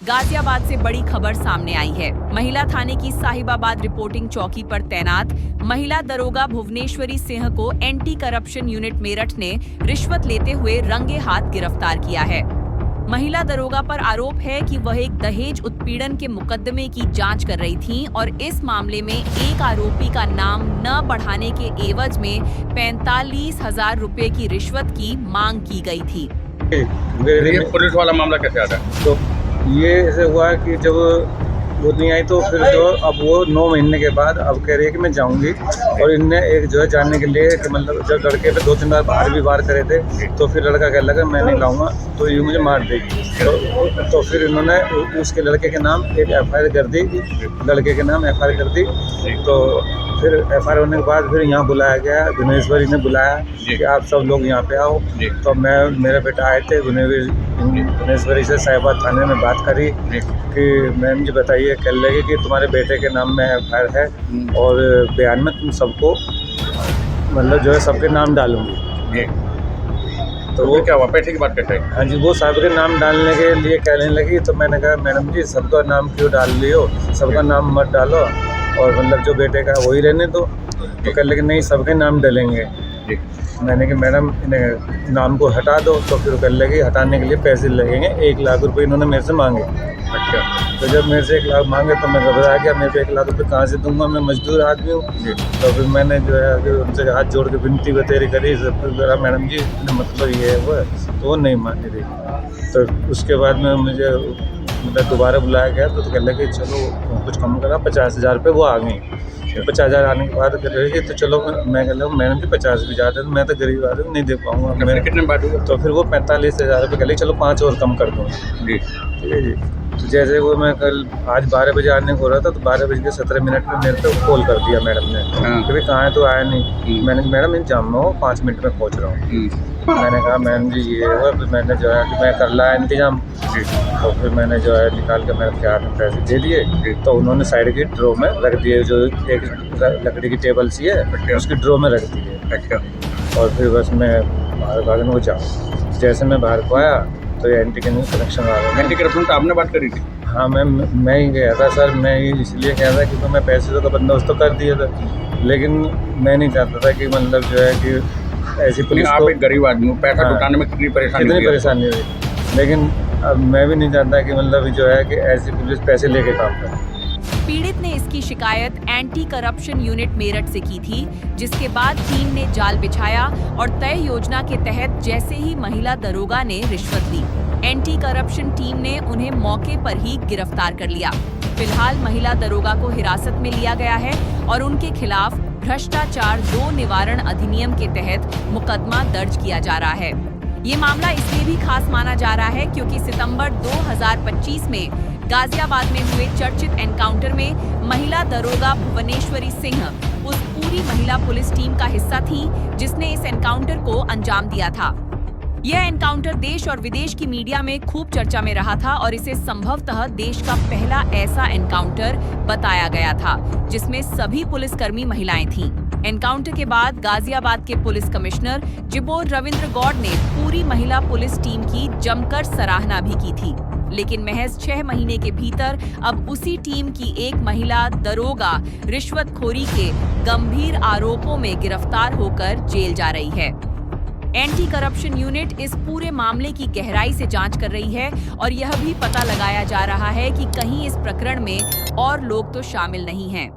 गाजियाबाद से बड़ी खबर सामने आई है। महिला थाने की साहिबाबाद रिपोर्टिंग चौकी पर तैनात महिला दरोगा भुवनेश्वरी सिंह को एंटी करप्शन यूनिट मेरठ ने रिश्वत लेते हुए रंगे हाथ गिरफ्तार किया है। महिला दरोगा पर आरोप है कि वह एक दहेज उत्पीड़न के मुकदमे की जांच कर रही थीं और इस मामले में एक आरोपी का नाम न बढ़ाने के एवज में 45,000 रुपए की रिश्वत की मांग की गई थी। ये पुलिस वाला मामला कैसे आता है? तो ये ऐसे हुआ कि जब वो नहीं आई तो फिर जो अब वो 9 महीने के बाद अब कह रही है कि मैं जाऊंगी, और इनने एक जो है जानने के लिए कि मतलब जब लड़के पे 2-3 बार बाहर भी वार करे थे तो फिर लड़का कहने लगा मैं नहीं लाऊंगा तो ये मुझे मार देगी। तो फिर इन्होंने उसके लड़के के नाम एक FIR कर दी, लड़के के नाम FIR कर दी। तो फिर FIR होने के बाद फिर यहाँ बुलाया गया, भुवनेश्वरी ने बुलाया कि आप सब लोग यहाँ पे आओ। तो मेरे बेटा आए थे, भुवनेश्वरी से साहिबाबाद थाने में बात करी कि मैम जी बताइए, कह लगे कि तुम्हारे बेटे के नाम में FIR है और बयान में तुम सबको मतलब जो है सबके नाम डालूंगी। तो वो क्या हुआ, पैसे की बात करते हैं? हाँ जी, वो सबके नाम डालने के लिए कहने लगी। तो मैंने कहा मैडम जी सबका नाम क्यों डाल लियो, सबका नाम मत डालो और मतलब जो बेटे का वही रहने दो। तो कह लगे नहीं सबके नाम डालेंगे। मैंने कहा मैडम इन्हें नाम को हटा दो। तो फिर कर लगी हटाने के लिए पैसे लगेंगे, 1 लाख रुपए इन्होंने मेरे से मांगे। अच्छा, तो जब मेरे से 1 लाख मांगे तो मैं घबरा गया, मेरे को 1 लाख रुपए कहाँ से दूंगा, मैं मजदूर आदमी हूँ। तो फिर मैंने जो है कि उनसे हाथ जोड़ के विनती बतेरी करी, फिर मैडम जी मतलब ये है वो, तो वो नहीं मानी रही। तो उसके बाद में मुझे मतलब दोबारा बुलाया गया तो कह लगे चलो कुछ कम करा, 50,000 रुपये वो आ गई। 50,000 आने के बाद कह रहे कि तो चलो मैं कह रहा मैडम जी 50 भी ज़्यादा, मैं तो गरीब आदमी नहीं दे पाऊँगा। मैं कितने बात हुआ? तो फिर वो 45,000 रुपये कह लगे चलो 5 और कम कर दूँगा। जी, ठीक है जी। तो जैसे वो मैं कल आज 12 बजे आने को हो रहा था तो 12:17 पे मेरे पे कॉल कर दिया मैडम ने कि भाई कहाँ है, तो आया नहीं। मैंने मैडम इंतजाम में हो, 5 मिनट में पहुँच रहा हूँ। मैंने कहा मैडम जी ये है, फिर मैंने जो है कि मैं कर लाया इंतजाम। तो फिर मैंने जो है निकाल के मैडम के हाथ में पैसे दे दिए। तो उन्होंने साइड की ड्रॉ में रख दिए, जो एक लकड़ी की टेबल सी है उसकी ड्रॉ में रख दिए। अच्छा, और फिर बस मैं बाहर भागने को जाऊँ, जैसे मैं बाहर को आया तो ये एंटी कनेक्शन आ गया। एंटी करप्शन तो आपने बात करी थी? हाँ मैं ही गया था सर, मैं इसलिए गया था क्योंकि मैं पैसे का बंदोबस्त तो कर दिया था, लेकिन मैं नहीं चाहता था कि मतलब जो है कि ऐसी पुलिस आप एक गरीब आदमी हो, पैसा हाँ, जुटाने में कितनी परेशानी परेशानी हुई, लेकिन अब मैं भी नहीं चाहता कि मतलब जो है कि ऐसी पुलिस पैसे लेके काम करे। पीड़ित ने इसकी शिकायत एंटी करप्शन यूनिट मेरठ से की थी, जिसके बाद टीम ने जाल बिछाया और तय योजना के तहत जैसे ही महिला दरोगा ने रिश्वत ली, एंटी करप्शन टीम ने उन्हें मौके पर ही गिरफ्तार कर लिया। फिलहाल महिला दरोगा को हिरासत में लिया गया है और उनके खिलाफ भ्रष्टाचार 2 निवारण अधिनियम के तहत मुकदमा दर्ज किया जा रहा है। ये मामला इसलिए भी खास माना जा रहा है क्योंकि सितंबर 2025 में गाजियाबाद में हुए चर्चित एनकाउंटर में महिला दरोगा भुवनेश्वरी सिंह उस पूरी महिला पुलिस टीम का हिस्सा थी जिसने इस एनकाउंटर को अंजाम दिया था। यह एनकाउंटर देश और विदेश की मीडिया में खूब चर्चा में रहा था और इसे संभवतः देश का पहला ऐसा एनकाउंटर बताया गया था जिसमें सभी पुलिसकर्मी महिलाएं थीं। एनकाउंटर के बाद गाजियाबाद के पुलिस कमिश्नर जिबोर रविंद्र गौड़ ने पूरी महिला पुलिस टीम की जमकर सराहना भी की थी, लेकिन महज 6 महीने के भीतर अब उसी टीम की एक महिला दरोगा रिश्वतखोरी के गंभीर आरोपों में गिरफ्तार होकर जेल जा रही है। एंटी करप्शन यूनिट इस पूरे मामले की गहराई से जांच कर रही है और यह भी पता लगाया जा रहा है कि कहीं इस प्रकरण में और लोग तो शामिल नहीं हैं।